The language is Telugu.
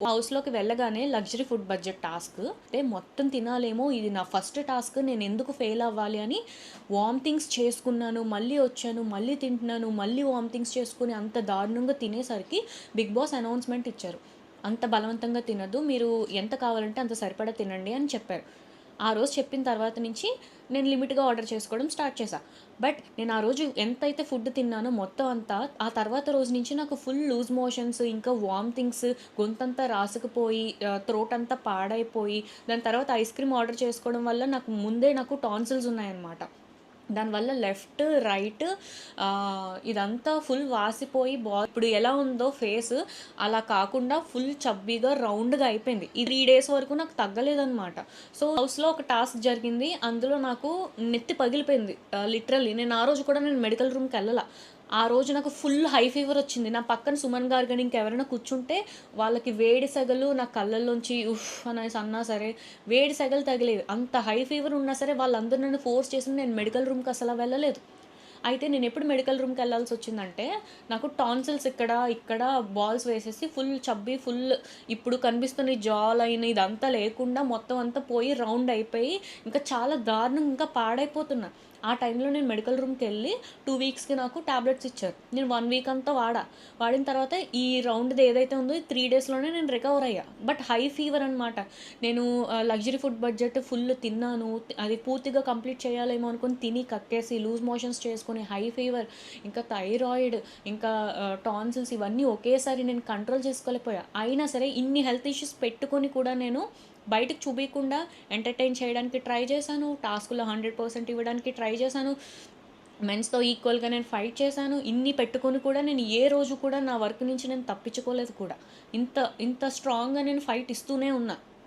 హౌస్‌లోకి వెళ్ళగానే లగ్జరీ ఫుడ్ బడ్జెట్ టాస్క్. అంటే మొత్తం తినాలేమో, ఇది నా ఫస్ట్ టాస్క్, నేనెందుకు ఫెయిల్ అవ్వాలి అని వామిటింగ్స్ చేసుకున్నాను. మళ్ళీ వచ్చాను, మళ్ళీ తింటున్నాను, మళ్ళీ వామిటింగ్స్ చేసుకొని అంత దారుణంగా తినేసరికి బిగ్ బాస్ అనౌన్స్‌మెంట్ ఇచ్చారు. అంత బలవంతంగా తినొద్దు. మీరు ఎంత కావాలంటే అంత సరిపడా తినండి అని చెప్పారు. ఆ రోజు చెప్పిన తర్వాత నుంచి నేను లిమిట్‌గా ఆర్డర్ చేసుకోవడం స్టార్ట్ చేశా. బట్ నేను ఆ రోజు ఎంతైతే ఫుడ్ తిన్నానో మొత్తం అంతా, ఆ తర్వాత రోజు నుంచి నాకు ఫుల్ లూజ్ మోషన్స్, ఇంకా వామిటింగ్స్, గొంతంతా రాసుకుపోయి, థ్రోట్ అంతా పాడైపోయి, దాని తర్వాత ఐస్ క్రీమ్ ఆర్డర్ చేసుకోవడం వల్ల నాకు టాన్సిల్స్ ఉన్నాయన్నమాట. దానివల్ల లెఫ్ట్, రైట్ ఇదంతా ఫుల్ వాసిపోయి ఇప్పుడు ఎలా ఉందో ఫేస్, అలా కాకుండా ఫుల్ చబ్బీగా, రౌండ్‌గా అయిపోయింది. ఈ 3 డేస్ వరకు నాకు తగ్గలేదనమాట. సో, హౌస్‌లో ఒక టాస్క్ జరిగింది. అందులో నాకు నెత్తి పగిలిపోయింది. లిటరల్లీ నేను ఆ రోజు కూడా మెడికల్ రూమ్‌కెళ్ళలా. ఆ రోజు నాకు ఫుల్ హై ఫీవర్ వచ్చింది. నా పక్కన సుమన్ గారు గాని ఇంకెవరైనా కూర్చుంటే వాళ్ళకి వేడి సెగలు నా కళ్ళల్లోంచి ఉఫ్ అనేసి అన్నా సరే, వేడి సెగలు తగిలేవి. అంత హై ఫీవర్ ఉన్నా సరే వాళ్ళందరూ నన్ను ఫోర్స్ చేసి నేను మెడికల్ రూమ్‌కి అసల వెళ్ళలేదు. అయితే నేనెప్పుడు మెడికల్ రూమ్‌కెళ్ళాల్సొచ్చిందంటే, నాకు టాన్సిల్స్ ఇక్కడ బాల్స్ వేసేసి ఫుల్ చబ్బీ, ఇప్పుడు కనిపిస్తున్న ఈ జా లైన్ ఇదంతా లేకుండా మొత్తం అంతా పోయి రౌండ్ అయిపోయి, ఇంకా చాలా దారుణంగా ఇంకా పాడైపోతున్నా. ఆ టైంలో నేను మెడికల్ రూమ్‌కెళ్ళి 2 వీక్స్‌కి నాకు టాబ్లెట్స్ ఇచ్చారు. నేను 1 వీక్ అంతా వాడా. వాడిన తర్వాత ఈ రౌండ్‌ది ఏదైతే ఉందో ఈ 3 డేస్‌లోనే నేను రికవర్ అయ్యా. బట్ హై ఫీవర్ అనమాట. నేను లగ్జరీ ఫుడ్ బడ్జెట్ ఫుల్ తిన్నాను. అది పూర్తిగా కంప్లీట్ చేయాలేమో అనుకుని తిని కక్కేసి లూజ్ మోషన్స్ చేసుకొని హై ఫీవర్, ఇంకా థైరాయిడ్, ఇంకా టాన్సిల్స్ ఇవన్నీ ఒకేసారి నేను కంట్రోల్ చేసుకోలేకపోయా. అయినా సరే ఇన్ని హెల్త్ ఇష్యూస్ పెట్టుకొని కూడా నేను బయటకి చూపియకుండా ఎంటర్‌టైన్ చేయడానికి ట్రై చేశాను. టాస్క్‌లో 100% ఇవ్వడానికి ట్రై చేశాను. మెన్స్‌తో ఈక్వల్‌గా నేను ఫైట్ చేశాను. ఇన్ని పెట్టుకొని కూడా నేను ఏ రోజు కూడా నా వర్క్ నుంచి నేను తప్పించుకోలేదు కూడా. ఇంత ఇంత స్ట్రాంగ్‌గా నేను ఫైట్ ఇస్తూనే ఉన్నా.